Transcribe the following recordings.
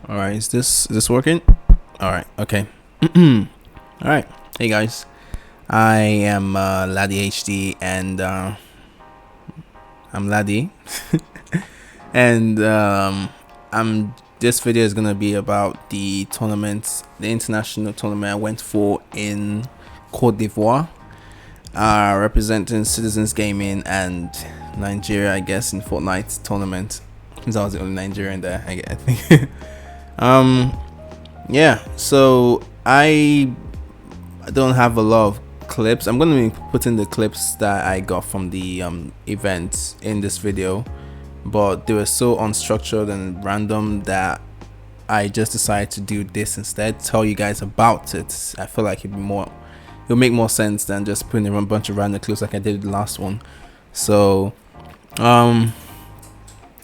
All right, is this working? All right, okay. All right, hey guys, I am Laddie HD, and I'm Laddie, and I'm. This video is gonna be about the tournament, the international tournament I went for in Cote d'Ivoire, representing Citizens Gaming and Nigeria, I guess, in Fortnite tournament. Since I was the only Nigerian there, I think. um, yeah. So I don't have a lot of clips. I'm gonna be putting the clips that I got from the event in this video, but they were so unstructured and random that I just decided to do this instead. Tell you guys about it. I feel like it'll make more sense than just putting a bunch of random clips like I did the last one. So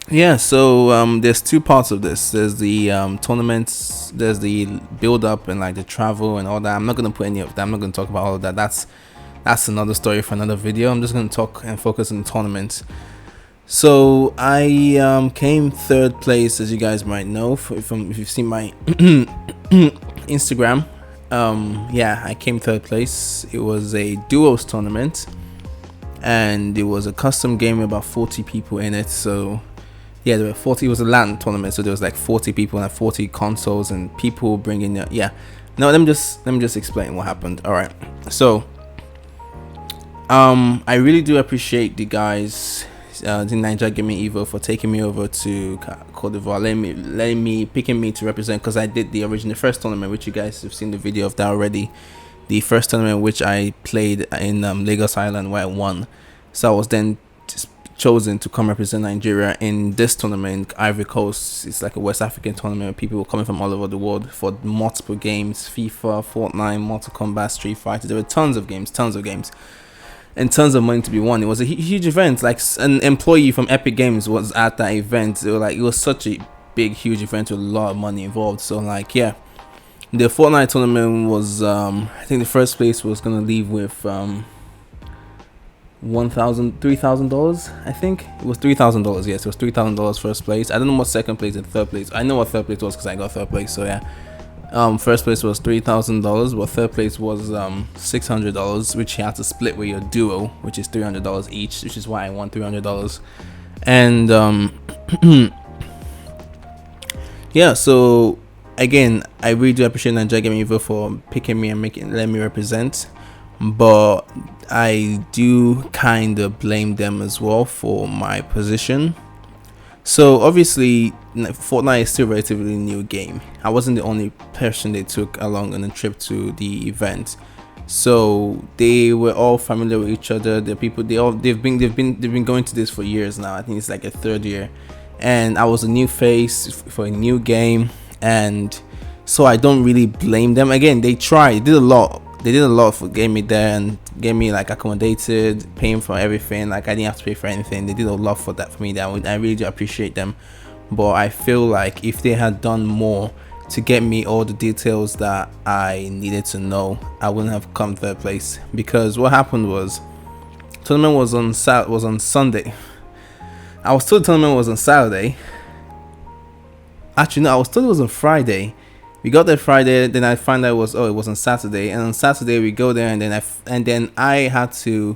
yeah, so there's two parts of this. There's the tournaments, there's the build up and like the travel and all that. I'm not gonna put any of that. I'm not gonna talk about all of that. That's another story for another video. I'm just gonna talk and focus on the tournament. So I came third place, as you guys might know if you've seen my Instagram. Yeah, I came third place. It was a duos tournament, and it was a custom game with about 40 people in it. So yeah, there were 40. It was a LAN tournament, so there was like 40 people and 40 consoles and people bringing yeah. No, let me just explain what happened. All right, so I really do appreciate the guys, the Nigeria Gaming Evo, for taking me over to Cote d'Ivoire, picking me to represent, because I did the first tournament, which you guys have seen the video of that already. The first tournament which I played in Lagos Island, where I won. So I was then chosen to come represent Nigeria in this tournament, Ivory Coast. It's like a West African tournament where people were coming from all over the world for multiple games: FIFA, Fortnite, Mortal Kombat, Street Fighter. There were tons of games, and tons of money to be won. It was a huge event. Like, an employee from Epic Games was at that event. It was such a big, huge event with a lot of money involved. So like, yeah, the Fortnite tournament was I think the first place was gonna leave with $3,000. I think it was $3,000. Yes, it was $3,000 first place. I don't know what second place and third place. I know what third place was because I got third place. So yeah, first place was $3,000, but third place was $600, which you had to split with your duo, which is $300 each, which is why I won $300. And yeah, so again, I really do appreciate Nigeria Gaming Evo for picking me and letting me represent, but I do kind of blame them as well for my position. So obviously, Fortnite is still a relatively new game. I wasn't the only person they took along on a trip to the event, so they were all familiar with each other. The people, they've been going to this for years now. I think it's like a third year, and I was a new face for a new game, and so I don't really blame them. Again, they did a lot for getting me there and getting me like accommodated, paying for everything. Like, I didn't have to pay for anything. They did a lot for that for me. That I really do appreciate them. But I feel like if they had done more to get me all the details that I needed to know, I wouldn't have come third place. Because what happened was, tournament was on Sunday. I was told the tournament was on Saturday. Actually, no, I was told it was on Friday. We got there Friday, then I found out it was on Saturday, and on Saturday we go there, and then I had to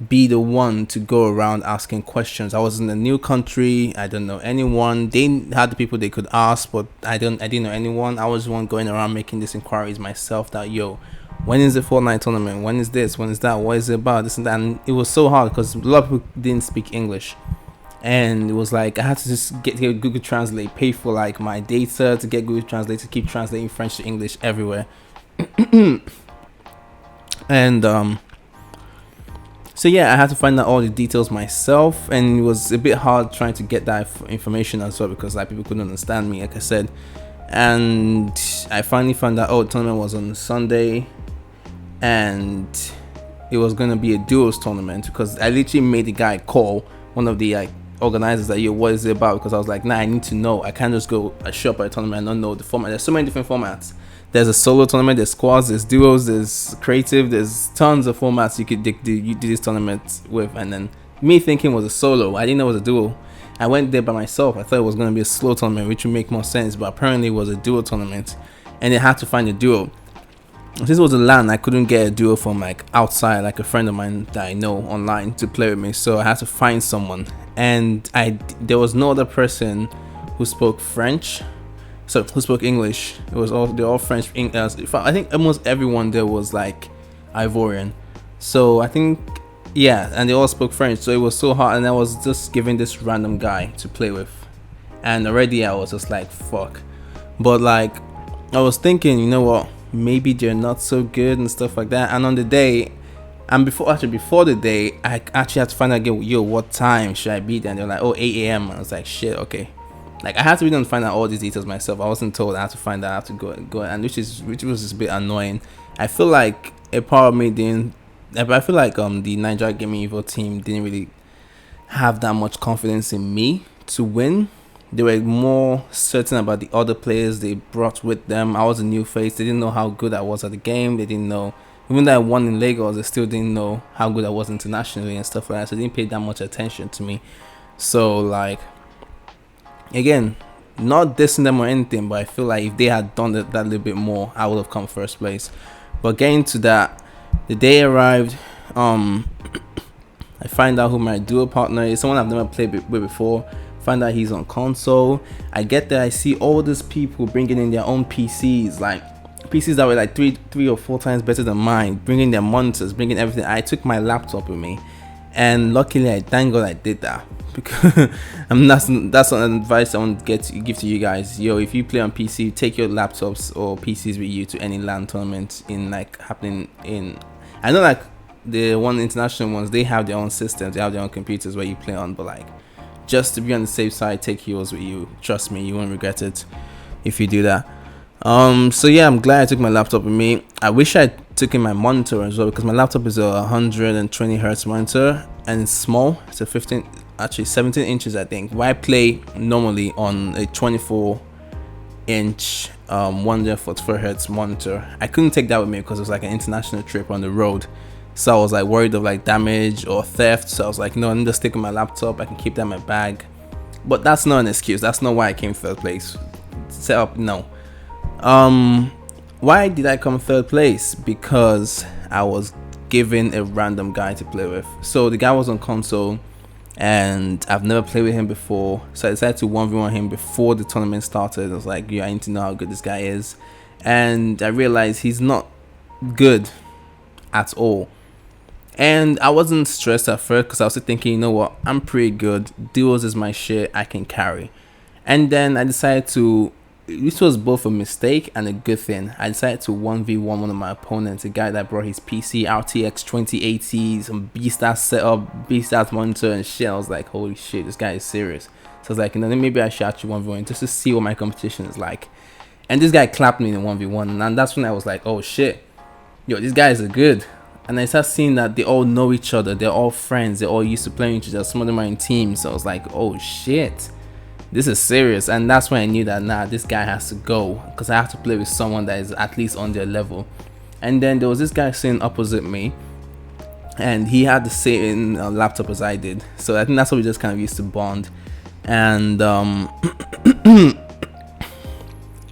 be the one to go around asking questions. I was in a new country, I don't know anyone. They had the people they could ask, but I didn't know anyone. I was the one going around making these inquiries myself. That, yo, when is the Fortnite tournament? When is this? When is that? What is it about? This and that. And it was so hard because a lot of people didn't speak English. And it was like I had to just get Google Translate, pay for like my data to get Google Translate to keep translating French to English everywhere. And so yeah, I had to find out all the details myself, and it was a bit hard trying to get that information as well, because like people couldn't understand me, like I said. And I finally found out, the tournament was on Sunday, and it was gonna be a duos tournament, because I literally made the guy call one of the organizers that, yo, what is it about? Because I was like, nah, I need to know. I can't just go show up at a tournament and not know the format. There's so many different formats. There's a solo tournament, there's squads, there's duos, there's creative, there's tons of formats you do this tournament with. And then me thinking it was a solo, I didn't know it was a duo. I went there by myself. I thought it was going to be a slow tournament, which would make more sense, but apparently it was a duo tournament, and they had to find a duo. This was a LAN. I couldn't get a duo from like outside, like a friend of mine that I know online to play with me, so I had to find someone, and there was no other person who spoke French, so who spoke English. They're all French. I think almost everyone there was like Ivorian, so I think, yeah, and they all spoke French, so it was so hard, and I was just giving this random guy to play with, and already I was just like, fuck. But like, I was thinking, you know what, maybe they're not so good and stuff like that. And on the day, and before the day, I actually had to find out, yo, what time should I be there? And they're like, oh, 8 a.m. I was like, shit, okay. Like, I had to really find out all these details myself. I wasn't told. I had to find out. I had to go, and which was just a bit annoying. I feel like a part of me didn't. I feel like the Nigeria Gaming Evo team didn't really have that much confidence in me to win. They were more certain about the other players they brought with them. I was a new face. They didn't know how good I was at the game. They didn't know, even though I won in Lagos, they still didn't know how good I was internationally and stuff like that. So they didn't pay that much attention to me. So like, again, not dissing them or anything, but I feel like if they had done that little bit more, I would have come first place. But getting to that, the day arrived. I find out who my duo partner is, someone I've never played with before. Find out he's on console. I get there, I see all these people bringing in their own PCs, like PCs that were like three or four times better than mine, bringing their monitors, bringing everything. I took my laptop with me, and luckily, I thank God I did that, because that's an advice I want to give to you guys. Yo, if you play on PC, take your laptops or PCs with you to any LAN tournament happening in. I know like the international ones, they have their own systems, they have their own computers where you play on, but like, just to be on the safe side, take yours with you. Trust me, you won't regret it if you do that. So yeah, I'm glad I took my laptop with me. I wish I took in my monitor as well, because my laptop is a 120 hertz monitor and it's small. It's a 17 inches, I think. Where I play normally on a 24 inch 144 hertz monitor. I couldn't take that with me because it was like an international trip on the road. So I was like worried of like damage or theft. So I was like, no, I'm just sticking my laptop. I can keep that in my bag. But that's not an excuse. That's not why I came third place. Set up, no. Why did I come third place? Because I was given a random guy to play with. So the guy was on console, and I've never played with him before. So I decided to 1v1 him before the tournament started. I was like, yeah, I need to know how good this guy is. And I realized he's not good at all. And I wasn't stressed at first because I was thinking, you know what, I'm pretty good. Duos is my shit, I can carry. And then I decided to, this was both a mistake and a good thing. I decided to 1v1 one of my opponents, a guy that brought his PC RTX 2080, some beast-ass setup, beast-ass monitor and shit. I was like, holy shit, this guy is serious. So I was like, you know, then maybe I should actually 1v1 just to see what my competition is like. And this guy clapped me in 1v1, and that's when I was like, oh shit, yo, these guys are good. And I started seeing that they all know each other, they're all friends, they're all used to playing each other. Some of them are in teams. So I was like, oh shit, this is serious. And that's when I knew that, nah, this guy has to go, because I have to play with someone that is at least on their level. And then there was this guy sitting opposite me, and he had the same laptop as I did. So I think that's what we just kind of used to bond. And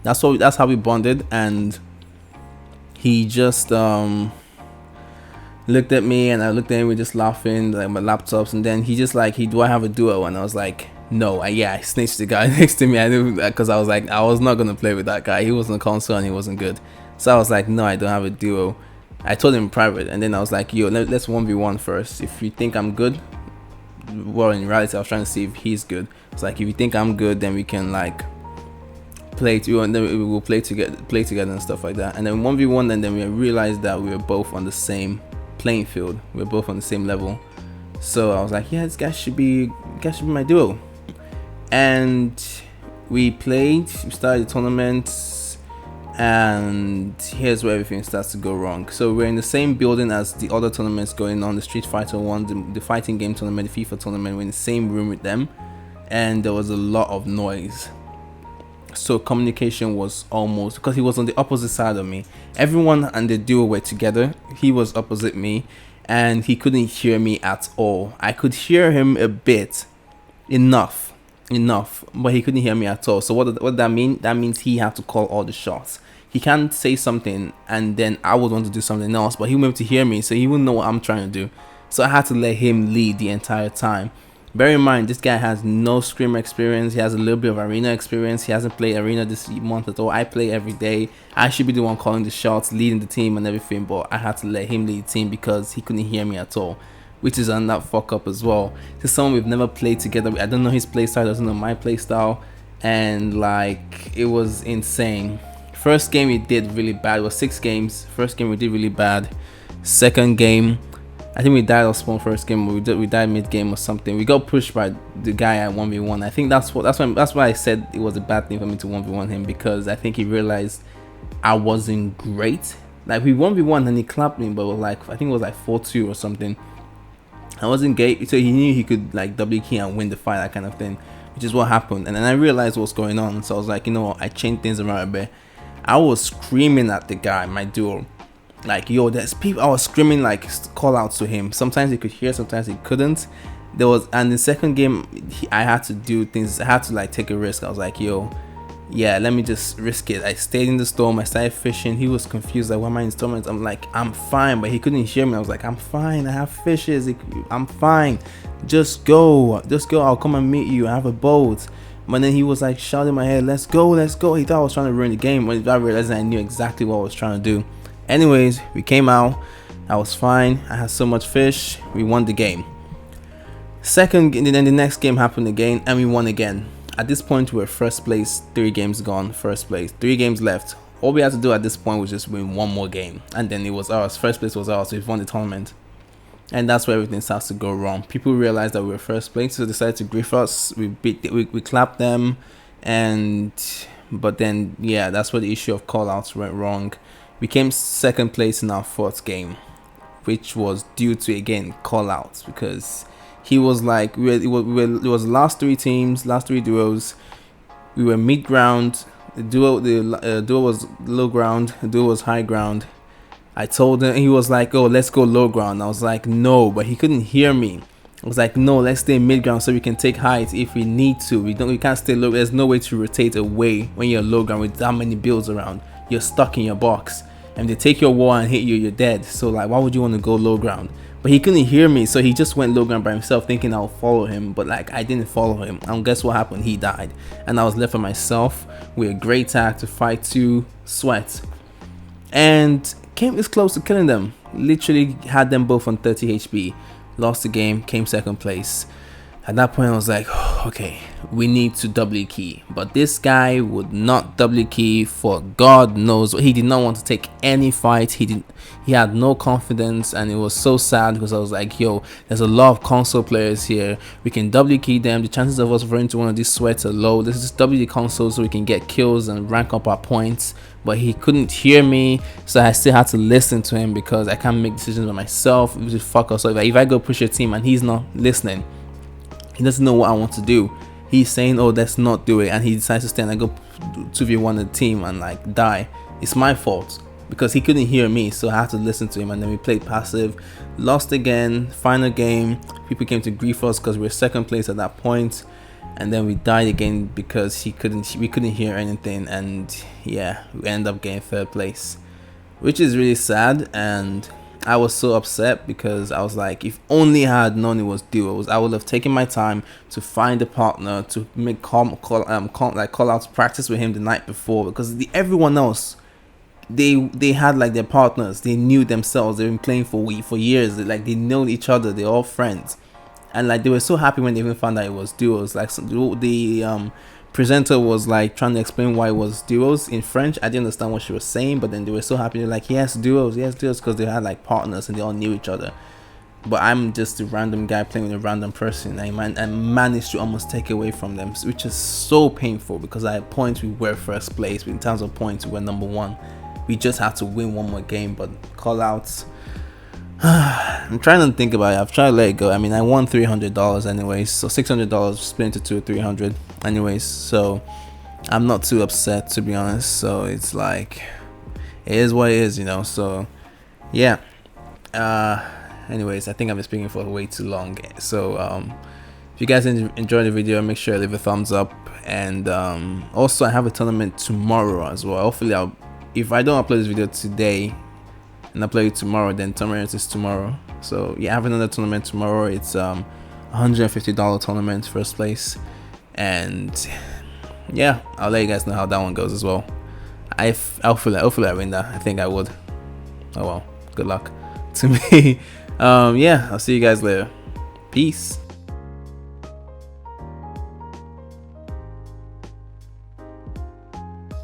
that's how we bonded. And he just looked at me, and I looked at him, we were just laughing, like my laptops. And then he just like, do I have a duo? And I was like, no. I snitched the guy next to me. I knew that, because I was like, I was not gonna play with that guy. He was on console and he wasn't good. So I was like, no, I don't have a duo. I told him in private, and then I was like, yo, let's 1v1 first. If you think I'm good, well, in reality I was trying to see if he's good. It's like, if you think I'm good, then we can like play to, and then we will play together and stuff like that. And then 1v1, and then we realized that we were both on the same playing field, we were both on the same level. So I was like, yeah, this guy should be my duo. And we played, we started the tournament, and here's where everything starts to go wrong. So we're in the same building as the other tournaments going on, the Street Fighter one, the fighting game tournament, the FIFA tournament. We're in the same room with them, and there was a lot of noise. So communication was almost, because he was on the opposite side of me. Everyone and the duo were together. He was opposite me, and he couldn't hear me at all. I could hear him a bit, enough enough, but he couldn't hear me at all. So what did that mean? That means he had to call all the shots. He can't say something and then I would want to do something else, but he won't be able to hear me, so he wouldn't know what I'm trying to do. So I had to let him lead the entire time. Bear in mind, this guy has no scrim experience. He has a little bit of arena experience. He hasn't played arena this month at all. I play every day. I should be the one calling the shots, leading the team and everything, but I had to let him lead the team because he couldn't hear me at all, which is on that fuck up as well. This is someone we've never played together. I don't know his playstyle, doesn't know my playstyle, and like it was insane. First game we did really bad. It was 6 games. First game we did really bad. Second game, I think we died off spawn. First game we died mid game or something. We got pushed by the guy at 1v1. I think that's why I said it was a bad thing for me to 1v1 him, because I think he realized I wasn't great. Like we 1v1 and he clapped me, but it was like, I think it was like 4-2 or something. I wasn't gay, so he knew he could like double key and win the fight, that kind of thing, which is what happened. And then I realized what's going on, so I was like, you know what, I changed things around a bit. I was screaming at the guy, my duo, like, yo, there's people. I was screaming like call outs to him. Sometimes he could hear, sometimes he couldn't. And the second game, I had to do things. I had to like take a risk. I was like, yo, yeah, let me just risk it. I stayed in the storm. I started fishing. He was confused, like, why am I in the storm? I'm like, I'm fine, but he couldn't hear me. I was like, I'm fine, I have fishes, I'm fine, just go, I'll come and meet you, I have a boat. But then he was like shouting in my head, let's go. He thought I was trying to ruin the game, but I realized I knew exactly what I was trying to do. Anyways, we came out, I was fine, I had so much fish, we won the game. Then the next game happened again, and we won again. At this point, we were first place, 3 games gone, first place, 3 games left. All we had to do at this point was just win one more game, and then it was ours. First place was ours, so we've won the tournament. And that's where everything starts to go wrong. People realized that we were first place, so they decided to grief us. We clapped them, but then yeah, that's where the issue of call-outs went wrong. We came second place in our 4th game, which was due to, again, call-outs, because he was like, it was the last 3 teams, last 3 duos. We were mid ground. The duo was low ground. The duo was high ground. I told him, he was like, oh, let's go low ground. I was like, no, but he couldn't hear me. I was like, no, let's stay mid ground so we can take height if we need to. We can't stay low. There's no way to rotate away when you're low ground with that many builds around. You're stuck in your box, and they take your wall and hit you, you're dead. So like, why would you want to go low ground? But he couldn't hear me, so he just went low ground by himself, thinking I'll follow him. But like, I didn't follow him, and guess what happened? He died, and I was left by myself with a great tag to fight 2 sweat, and came this close to killing them. Literally had them both on 30 HP. Lost the game, came second place. At that point, I was like, okay, we need to double key. But this guy would not double key for God knows what. He did not want to take any fight. He had no confidence, and it was so sad because I was like, yo, there's a lot of console players here. We can double key them. The chances of us running to one of these sweats are low. Let's just double the console so we can get kills and rank up our points. But he couldn't hear me, so I still had to listen to him because I can't make decisions by myself. It was just fuck us. So if I go push your team and he's not listening, he doesn't know what I want to do. He's saying, oh, let's not do it, and he decides to stand and go 2v1 the team and like die. It's my fault because he couldn't hear me, so I had to listen to him. And then we played passive, lost again. Final game, people came to grief us because we were second place at that point, and then we died again because we couldn't hear anything. And yeah, we ended up getting 3rd place, which is really sad. And I was so upset because I was like, if only I had known it was duos, I would have taken my time to find a partner to make call outs, practice with him the night before, because everyone else, they had like their partners, they knew themselves, they've been playing for years, like they know each other, they're all friends, and like they were so happy when they even found out it was duos. Like the presenter was like trying to explain why it was duos in French. I didn't understand what she was saying, but then they were so happy. They're like, yes, duos, because they had like partners and they all knew each other. But I'm just a random guy playing with a random person. I managed to almost take away from them, which is so painful because at points we were first place. In terms of points, we were number 1. We just had to win one more game, but call outs. I'm trying to think about it. I've tried to let it go. I mean, I won $300 anyways, so $600 split into 2 or 300 anyways, so I'm not too upset, to be honest. So it's like, it is what it is, you know. So yeah, anyways, I think I've been speaking for way too long, so If you guys enjoyed the video, make sure to leave a thumbs up. And also I have a tournament tomorrow as well. Hopefully if I don't upload this video today and upload it tomorrow, then tournament is tomorrow. So yeah, I have another tournament tomorrow. It's $150 tournament, first place. And yeah, I'll let you guys know how that one goes as well. Hopefully I win that. I think I would. Oh well, good luck to me. Yeah, I'll see you guys later. Peace.